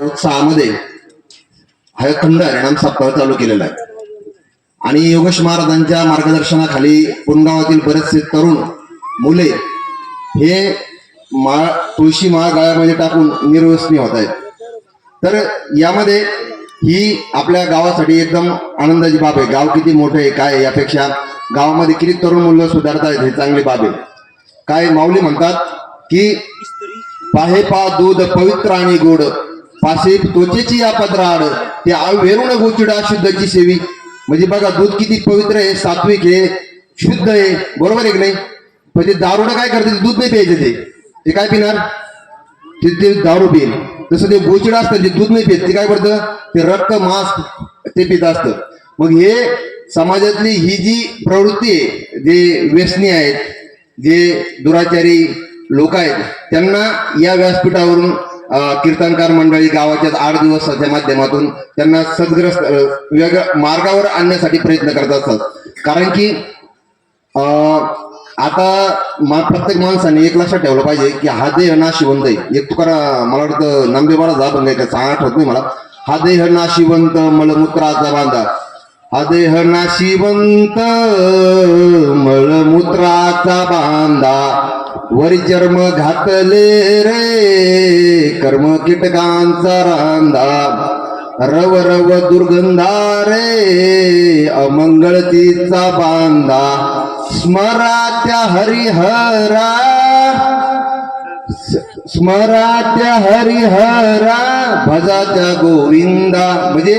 2006 मध्ये हा अखंड हरिनाम सप्ताह चालू केलेला आहे आणि योगेश महाराजांच्या मार्गदर्शनाखाली पुणगावातील बरेचसे तरुण मुले हे तुळशी माळ गळ्यामध्ये टाकून निर्व्यसनी होत आहेत. तर यामध्ये ही आपल्या गावासाठी एकदम आनंदाची बाब आहे. गाव किती मोठं आहे काय आहे यापेक्षा गावामध्ये किती तरुण मुलं सुधारत आहेत हे चांगली बाब आहे. काय माऊली म्हणतात की पाहे पा दूध पवित्र आणि गोड पासे त्वचेची या पत्राड ते वेरुण गोचिडा शुद्धची सेवी. म्हणजे बघा दूध किती पवित्र आहे, सात्विक आहे, शुद्ध आहे, बरोबर आहे की नाही. पण ते दारुडं काय करते, दूध नाही प्यायचं, ते काय पिणार, ते दारू पिईल. तसं ते गोचिडा असतं जे दूध नाही पित ते काय करतं, ते रक्त मांस ते पित असतं. मग हे समाजातली ही जी प्रवृत्ती आहे, जे व्यसनी आहेत, जे दुराचारी लोक आहेत, त्यांना या व्यासपीठावरून कीर्तनकार मंडळी गावाच्या 8 दिवसाच्या माध्यमातून त्यांना सद्ग्रस्त वेगळ्या मार्गावर आणण्यासाठी प्रयत्न करत असतात. कारण की आता प्रत्येक माणसाने एक लक्षात ठेवलं पाहिजे की हा देह नाशिवंत आहे. एक तुकारा मला वाटतं नामदेवाला जा पण नाही आठवत नाही मला. हा देह नाशिवंत मलमूत्राचा बांधा, हा देह नाशिवंत मलमूत्राचा बांधा, वरी चर्म घातले रे कर्म कीटकांचा रांधा, रव रव दुर्गंधा रे अमंगळतीचा बांधा, स्मरात्या हरिहरा स्मरात्या हरिहरा भजाच्या गोविंदा. म्हणजे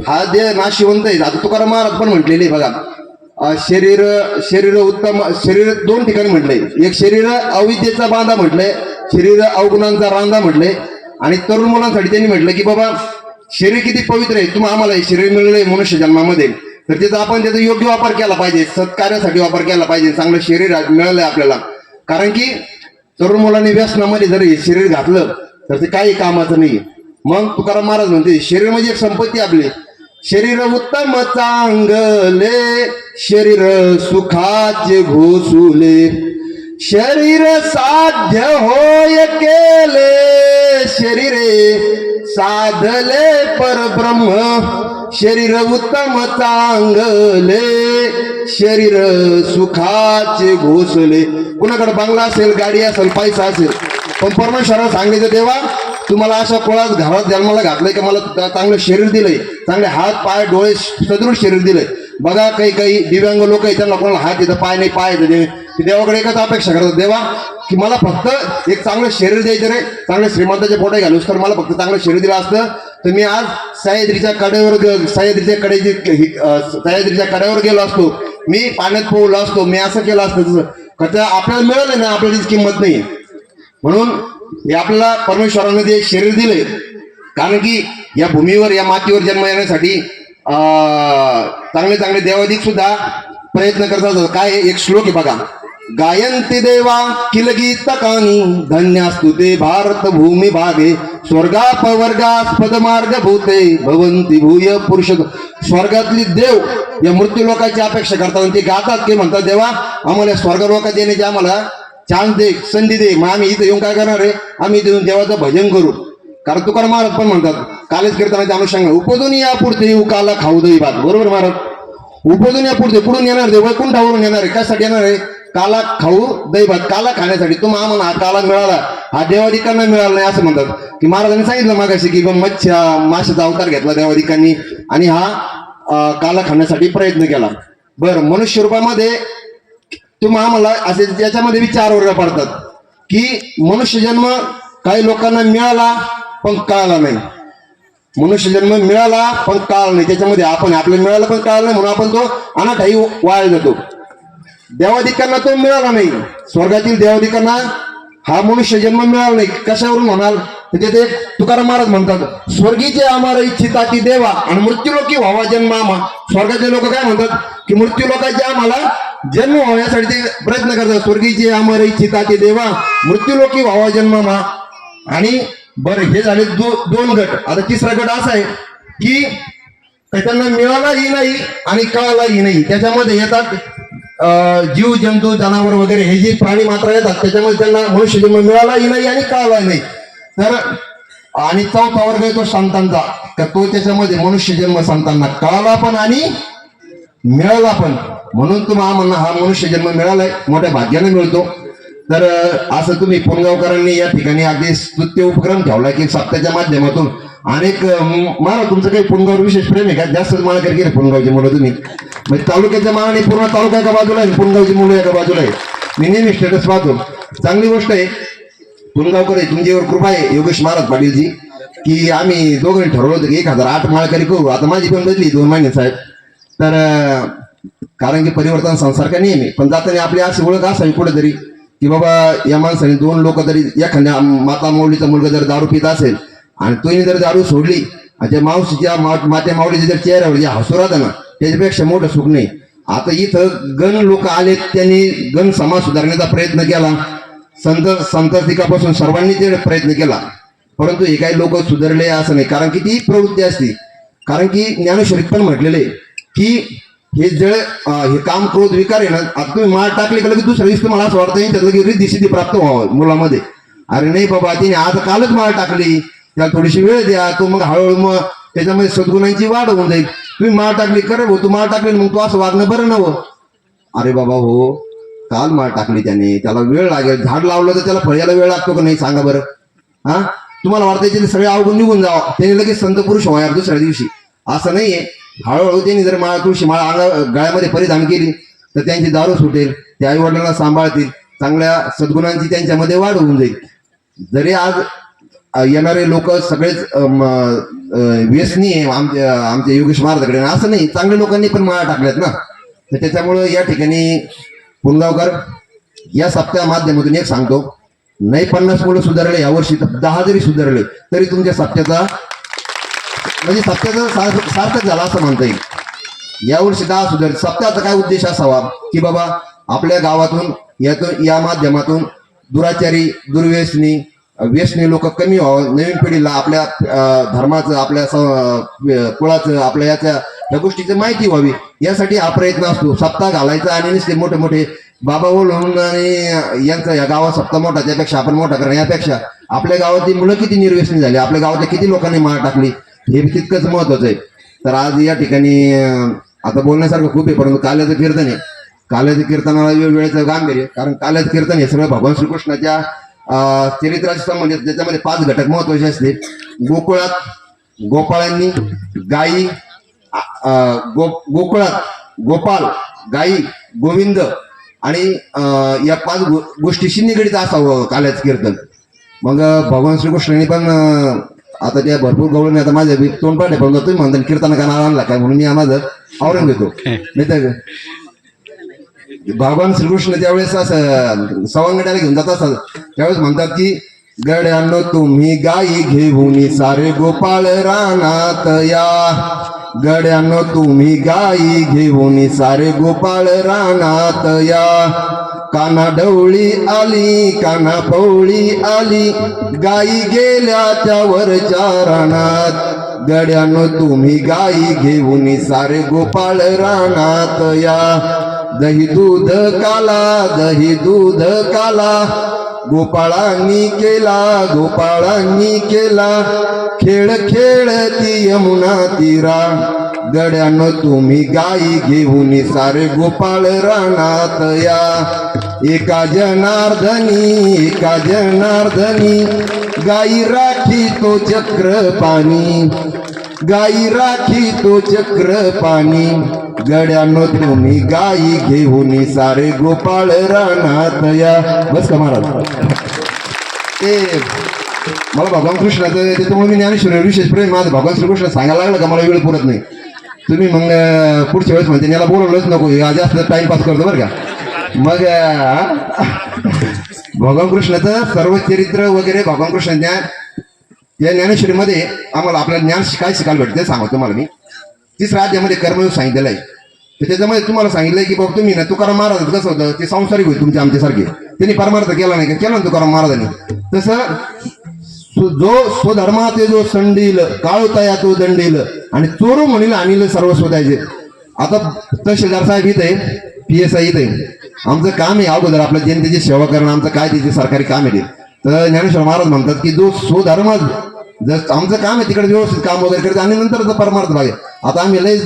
हा देह नाशिवंत आहे. आता तुकाराम महाराज पण म्हटलेले बघा, शरीर उत्तम, शरीर 2 ठिकाणी म्हटलंय. एक शरीर अविद्येचा बांधा म्हटलंय, शरीर अवगुणांचा रांधा म्हटलंय. आणि तरुण मुलांसाठी त्यांनी म्हटलं की बाबा शरीर किती पवित्र आहे, तुम्ही आम्हाला हे शरीर मिळलंय मनुष्य जन्मामध्ये, तर त्याचा आपण त्याचा योग्य वापर केला पाहिजे, सत्कार्यासाठी वापर केला पाहिजे. चांगलं शरीर मिळालंय आपल्याला. कारण की तरुण मुलांनी व्यसनामध्ये जर हे शरीर घातलं तर ते काही कामाचं नाही. मग तुकाराम महाराज म्हणते शरीर म्हणजे एक संपत्ती आपली. शरीर उत्तम चांगले शरीर सुखाचे घोसुले, शरीर साध्य होय केले शरीरे साधले परब्रह्म, शरीर उत्तम चांगले शरीर सुखाचे घोसले. कुणाकडे बंगला असेल, गाडी असेल, पैसा असेल, पण परमेश्वराला सांगितलं देवा तुम्हाला अशा कोळात घरात जन्माला घातलंय की मला चांगलं शरीर दिलंय, चांगले हात पाय डोळे सदृढ शरीर दिलंय. बघा काही दिव्यांग लोक आहेत त्यांना कोणाला हात येतं पाय नाही, पाय येतं, ते देवाकडे एकच अपेक्षा करतात, देवा की मला फक्त एक चांगलं शरीर द्यायचं रे, चांगल्या श्रीमंताचे पोटे घालूस तर मला फक्त चांगलं शरीर दिलं असतं तर मी आज सह्याद्रीच्या कड्यावर गेलो असतो, मी पाण्यात पोहलो असतो, मी असं केलं असतं. तसं आपल्याला मिळालं ना, आपल्याला किंमत नाही. म्हणून हे आपल्याला परमेश्वराने जे शरीर दिले, कारण की या भूमीवर या मातीवर जन्म येण्यासाठी चांगले चांगले देवादिक सुद्धा प्रयत्न करतात. काय एक श्लोक आहे बघा, गायन्ति देवा किल गीतकानि धन्यास्तु ते भारत भूमी भागे, स्वर्गापवर्गास्पद मार्ग भूते भवन्ति भूय पुरुष. स्वर्गातली देव या मृत्यू लोकांची अपेक्षा करतात आणि ते गातात की म्हणतात देवा आम्हाला स्वर्ग लोकात येण्याची आम्हाला चान्स दे, संधी दे. मग आम्ही इथे येऊन काय करणार आहे, आम्ही इथे येऊन देवाचं भजन करू. कारण तुकाराम महाराज पण म्हणतात कालेज कीर्तनाच्या अनुषंगाने उपजून या पुढचे येऊ काला खाऊ दही भात. बरोबर महाराज, उपजून या पुढचे कुठून येणार, देव वैकुंठावरून येणार आहे, कशासाठी येणार आहे, काला खाऊ दही भात, काला खाण्यासाठी. तुम्हाला आम्हाला हा काला मिळाला, हा देवादिकांना मिळाला नाही असं म्हणतात. की महाराजांनी सांगितलं मागाशी की माशाचा अवतार घेतला देवादिकांनी आणि हा काला खाण्यासाठी प्रयत्न केला. बरं, मनुष्य रूपामध्ये तुम्ही आम्हाला असे त्याच्यामध्ये विचार वर्ग पडतात की मनुष्य जन्म काही लोकांना मिळाला पण कळाला नाही, मनुष्य जन्म मिळाला पण कळाला नाही. त्याच्यामध्ये आपण आपल्याला मिळाला पण कळाला नाही म्हणून आपण तो अनाठाई वाया जातो. देवादिकांना तो मिळाला नाही, स्वर्गातील देवादिकांना हा मनुष्य जन्म मिळाला नाही. कशावरून म्हणाल तिथे तुकाराम महाराज म्हणतात स्वर्गीचे आम्हाला इच्छिताती देवा आणि मृत्यूलोकी व्हावा जन्म आम्हा. स्वर्गाचे लोक काय म्हणतात की मृत्यू लोकांचे आम्हाला जन्म होण्यासाठी ते प्रयत्न करतात. स्वर्गीचे आम्हाला इच्छिताती देवा मृत्यूलोकी व्हावा जन्म आम्हा. आणि बरं हे झाले 2 गट. आता 3रा गट असा आहे की त्यांना मिळालाही नाही आणि कळालाही नाही. त्याच्यामध्ये येतात जीव जंतू जनावर वगैरे हे जे प्राणी मात्र येतात त्याच्यामध्ये त्यांना मनुष्य जन्म मिळालाही नाही आणि कळालाही नाही. तर आणि चौथा वर्ग आहे तो संतांचा, का तो त्याच्यामध्ये मनुष्य जन्म संतांना कळाला पण आणि मिळाला पण. म्हणून तुम्हाला हा मनुष्य जन्म मिळालाय, मोठ्या भाग्याने मिळतो. तर असं तुम्ही पुणगावकरांनी या ठिकाणी अगदी स्तुत्य उपक्रम ठेवला की सप्त्याच्या माध्यमातून अनेक मला तुमचं काही पुणगावर विशेष प्रेम आहे का? जास्तच माळकरी गेले पुणगावची मुलं तुम्ही, म्हणजे तालुक्याच्या मानाने पूर्ण तालुका एका बाजूला आहे, पुणगावची मुलं एका बाजूला आहे. मी नेहमी स्टेटस पाहतो, चांगली गोष्ट आहे. पुणगावकर आहे, तुमच्यावर कृपा आहे योगेश महाराज पाटीलजी, की आम्ही दोघांनी ठरवलं होतं की 1008 माळकरी करू. आता माझी पण बदली 2 महिने साहेब. तर कारण की परिवर्तन संसार का नेहमी, पण जाताना आपली अशी ओळख असावी कुठेतरी की बाबा या माणसाने 2 लोक तरी, एखाद्या माता माऊलीचा मुलगा जर दारू पित असेल आणि तोही जर दारू सोडली आणि त्या मावशीच्या मात्या माऊलीच्या जर चेहऱ्यावर जे हसू राहतं ना, त्याच्यापेक्षा मोठं सुख नाही. आता इथं गण लोक आले, त्यांनी गण समाज सुधारण्याचा प्रयत्न केला, संतातिकापासून सर्वांनी ते प्रयत्न केला, परंतु हे काही लोक सुधारले असं नाही. कारण की ती प्रवृत्ती असते. कारण की ज्ञानेश्वरीत पण म्हटलेले की हे हे काम क्रोध विकार आहे ना, आता तुम्ही माळ टाकली का लगेच दुसऱ्या दिवशी तुम्हाला असं वाटतं त्यात लगेच रिद्धी सिद्धी प्राप्त व्हावं मुलामध्ये. अरे नाही बाबा, तिने आज कालच माळ टाकली, त्याला थोडीशी वेळ द्या, तो मग हळूहळू मग त्याच्यामध्ये सद्गुणांची वाढ होऊन जाईल. तुम्ही माळ टाकली, करे भाऊ तू माळ टाकली मग तू असं वागणं बरं नवं. अरे बाबा हो, काल माळ टाकली त्याने, त्याला वेळ लागेल. झाड लावलं तर त्याला फळायला वेळ लागतो का नाही सांगा बरं? हा, तुम्हाला वाटतं त्याचे सगळे अवगुण निघून जावा, त्याने लगेच संत पुरुष व्हायला दुसऱ्या दिवशी, असं नाहीये. हळूहळू त्यांनी जर माळा तुळशी माळा गळ्यामध्ये परिधान केली तर त्यांची दारू सुटेल, ते आई वडिलांना सांभाळतील, चांगल्या सद्गुणांची त्यांच्यामध्ये वाढ होऊन जाईल. जरी आज येणारे लोक सगळेच व्यसनी आहे आमच्या योगेश महाराजांकडे, असं नाही, चांगल्या लोकांनी पण माळा टाकल्यात ना. तर त्याच्यामुळं या ठिकाणी पुणगावकर या सप्त्या माध्यमातून एक सांगतो, नाही 50 मुलं सुधारले यावर्षी, तर 10 जरी सुधारले तरी तुमच्या सप्त्याचा म्हणजे सप्त्याचा सार्थक झाला असं म्हणता येईल. यावर्षी 10 सुधारले. सप्त्याचा काय उद्देश असावा की बाबा आपल्या गावातून या माध्यमातून दुराचारी, दुर्व्यसनी, व्यसनी लोक कमी व्हावं, नवीन पिढीला आपल्या धर्माचं, आपल्या कुळाचं, आपल्या या गोष्टीची माहिती व्हावी, यासाठी हा प्रयत्न असतो. सप्ताह घालायचा आणि नुसते मोठे मोठे बाबा बोलून आणि यांचा या गावात सप्ताह मोठा, त्यापेक्षा आपण मोठा करणं, यापेक्षा आपल्या गावातली मुलं किती निर्व्यसनी झाली, आपल्या गावातल्या किती लोकांनी माळ टाकली, हे तितकंच महत्वाचं आहे. तर आज या ठिकाणी आता बोलण्यासारखं खूप आहे, परंतु काल्याचं कीर्तन आहे. काल्याच्या कीर्तनाला वेळेचं गांभीर्य, कारण काल्याचं कीर्तन हे सगळं भगवान श्रीकृष्णाच्या चरित्राशी संबंधित, ज्याच्यामध्ये 5 घटक महत्वाचे असते. गोकुळात गोपाळांनी गायी, गोकुळात गोपाल, गायी, गोविंद आणि या 5 गोष्टीशी निगडीत असावं काल्याचं कीर्तन. मग भगवान श्रीकृष्णांनी पण आता त्या भरपूर गवळणी, आता माझ्या तोंड पाडे, पण तुम्ही म्हणता कीर्तन का नाव आणला काय म्हणून मी माझं आवरण घेतो. नाही तर भगवान श्रीकृष्ण त्यावेळेस असं सवंगड्याला घेऊन जात असतात, त्यावेळेस म्हणतात की गड्यानो तुम्ही गायी घेऊन सारे गोपाळ रानात या, गड्यानो तुम्ही गायी घेऊन सारे गोपाळ रानात या, काना डवळी आली, काना पवळी आली, गायी गेल्या त्यावरच्या रानात, गड्यानो तुम्ही गायी घेऊन सारे गोपाळ रानात या, दही दूध काला, दही दूध काला, गोपाळांनी केला, गोपाळांनी केला, खेळ खेळती यमुना तीरा, गड्यानो तुम्ही गायी घेऊन सारे गोपाळ रानात या, एका जनार्दनी, एका जनार्दनी, गायी राखी तो चक्र पाणी, गायी राखी तो चक्र पाणी, गड्यानो तुम्ही गायी घेऊन सारे गोपाळ रानात या. बस का महाराज? ते मला भगवान कृष्णाचं, त्याच्यामुळे मी ज्ञानेश्वर विशेष प्रेम माझं भगवान श्रीकृष्ण सांगायला लागलं का मला वेळ पुरत नाही. तुम्ही मग पुढच्या वेळेस म्हणते याला बोलवलंच नको, जास्त टाइमपास करतो बरं का. मग भगवान कृष्णाचं सर्व चरित्र वगैरे, भगवान कृष्ण ज्ञान या ज्ञानेश्वरीमध्ये आम्हाला आपल्याला ज्ञान काय शिकायला भेटते सांगतो तुम्हाला मी. 3ऱ्या अध्यायामध्ये कर्मयोग सांगितलेलं आहे. तर त्याच्यामध्ये तुम्हाला सांगितलंय की बाबा तुम्ही ना, तुकाराम महाराज कसं होतं ते संसारिक होईल तुमच्या आमच्यासारखे, त्यांनी परमार्थ केला नाही का, केला ना तुकाराम महाराजांनी. तसं जो स्वधर्मात जो संडील, काळोताया तो दंडील, आणि चोरू म्हणील आणील सर्वस्व द्यायचे. आता तहसीलदार साहेब इथे, PSI इथे, आमचं काम आहे अगोदर आपल्या जनतेची सेवा करणं, आमचं काय त्याचे सरकारी काम आहे ते. तर ज्ञानेश्वर महाराज म्हणतात की जो स्वधर्म जर आमचं काम आहे तिकडे व्यवस्थित काम वगैरे करायचं आणि नंतर परमार्थ भाग आहे. आता आम्ही लयच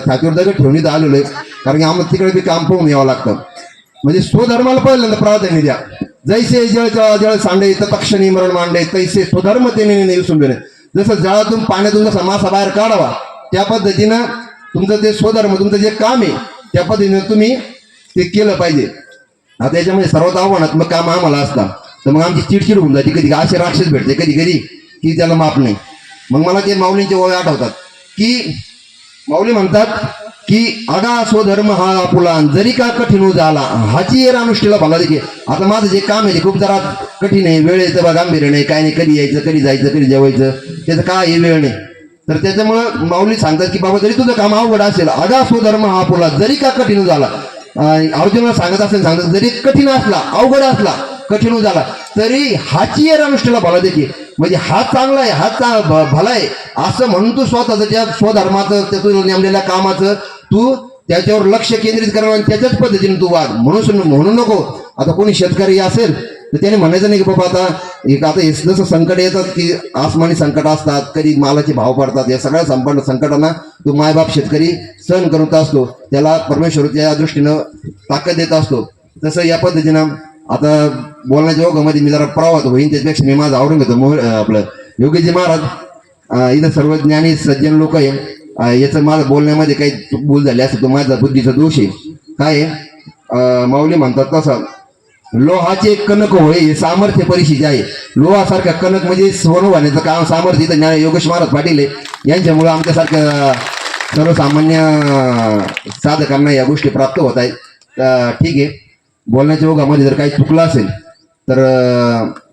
छातीवर दगड ठेवून इथं आलेलो आहे, कारण की आम्हाला तिकडे बी काम पाहून यावं लागतं. म्हणजे स्वधर्माला पहिल्यांदा प्राधान्य द्या. जैसे जळ सांडे तर तक्षणी मरण मांडे तैसे स्वधर्म तेने विसरून देणे. जसं जळातून पाण्यातून जसा मासा बाहेर काढावा त्या पद्धतीनं तुमचं ते स्वधर्म तुमचं जे काम आहे त्या पद्धतीनं तुम्ही ते केलं पाहिजे. आता याच्यामध्ये सर्वात आव्हानात्मक काम आम्हाला असतात, तर मग आमची चिडचिड होऊन जाते कधी. असे राक्षस भेटते कधी कधी की त्याला माफ नाही. मग मला ते माऊलींचे ओळे आठवतात की माऊली म्हणतात की अगा स्वधर्म हा आपुला जरी का कठीण झाला हाची येर अनुष्ठीला भला देखील. आता माझं जे काम आहे ते खूप जरा कठीण आहे, वेळ येतं बा गांभीर्य नाही, काय नाही, कधी यायचं कधी जायचं कधी जेवायचं त्याचं काय हे वेळ नाही. तर त्याच्यामुळं माऊली सांगतात की बाबा जरी तुझं काम अवघड असेल अगा स्वधर्म हा आपुला जरी का कठीण झाला. अर्जुनाला सांगत असेल सांगतात जरी कठीण असला अवघड असला कठीण झाला तरी हाची येर अनुष्ठीला भला देखील. म्हणजे हा चांगला आहे हा भला आहे असं म्हणून तू स्वतःचं त्या स्वधर्माचं त्यातून नेमलेल्या कामाचं तू त्याच्यावर लक्ष केंद्रित करावं आणि त्याच्याच पद्धतीने तू वाग. म्हणू नको. आता कोणी शेतकरी असेल तर त्याने म्हणायचं नाही की बाबा आता हे जसं संकट येतात की आसमानी संकट असतात, कधी मालाचे भाव पडतात, या सगळ्या संकटांना तो मायबाप शेतकरी सहन करत असतो, त्याला परमेश्वर त्या दृष्टीनं ताकद देत असतो. तसं या पद्धतीनं आता बोलण्याच्या ओघामध्ये मी जरा प्रवाहात होईन त्याच्यापेक्षा मी माझं आवरून घेतो. आपलं योगीजी महाराज इथं सर्व ज्ञानी सज्जन लोक आहे, याचं माझं बोलण्यामध्ये काही भूल झाली असेल तो माझा बुद्धीचा दोष आहे. काय आहे माऊली म्हणतात तसं लोहाचे कणक होय हे सामर्थ्य परिशीचे आहे. लोहासारखा कणक म्हणजे सोनं होण्याचं काम सामर्थ्य इथं ज्ञान योगेश महाराज पाटील आहे यांच्यामुळं आमच्यासारख्या सर्वसामान्य साधकांना या गोष्टी प्राप्त होत आहेत. ठीक आहे, बोलण्याच्या ओघामध्ये जर काही चुकलं असेल तर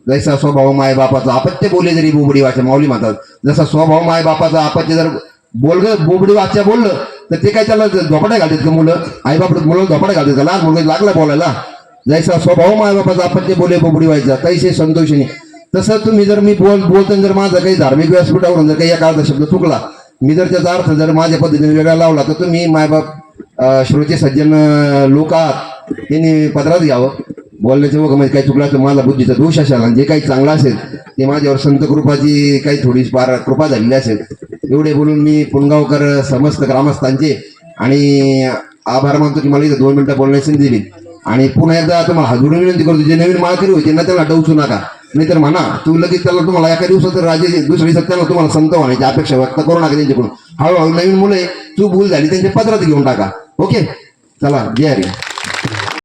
जैसा स्वभाव माय बापाचा अपत्य बोले जरी बोबडी वाचा माऊली म्हणतात. जसा स्वभाव माय बापाचा अपत्य जर बोबडी वाचा बोललं तर ते काय त्याला झोपाट्या घालतात का मुलं? आई बाप मुलं झोपाट्या घालतात का? लहान मुलगा लागला बोलायला. जैसा स्वभाव माय बापाचा अपत्य बोले बोबडी व्हायचा तैसे संतोषिनी. तसं तुम्ही जर मी बोलताना जर माझा काही धार्मिक व्यासपीठावरून जर काही एखादा शब्द चुकला, मी जर त्याचा अर्थ जर माझ्या पद्धतीने वेगळा लावला तर तुम्ही मायबाप श्रोते सज्जन लोक आहात त्यांनी पदरात घ्यावं. बोलण्याच्या ओघामध्ये काही चुकला तर माझा बुद्धीचा दोष असेल आणि जे काही चांगलं असेल ते माझ्यावर संत कृपाची काही थोडी फार कृपा झालेली असेल. एवढे बोलून मी पुणगावकर समस्त ग्रामस्थांचे आणि आभार मानतो की मला इथं 2 मिनिटं बोलण्याची संधी दिली. आणि पुन्हा एकदा तुम्हाला हाजून विनंती करतो जे नवीन माळकरी होते ना त्यांना डवचू नका, नाहीतर म्हणा तू लगेच त्याला तुम्हाला एका दिवसात राजे दुसऱ्या दिवसात त्यांना तुम्हाला संत होण्याची अपेक्षा व्यक्त करू नका त्यांच्याकडून. हळूहळू नवीन मुलं चूक भूल झाली त्यांच्या पदरात घेऊन टाका. ओके, चला जय हरी.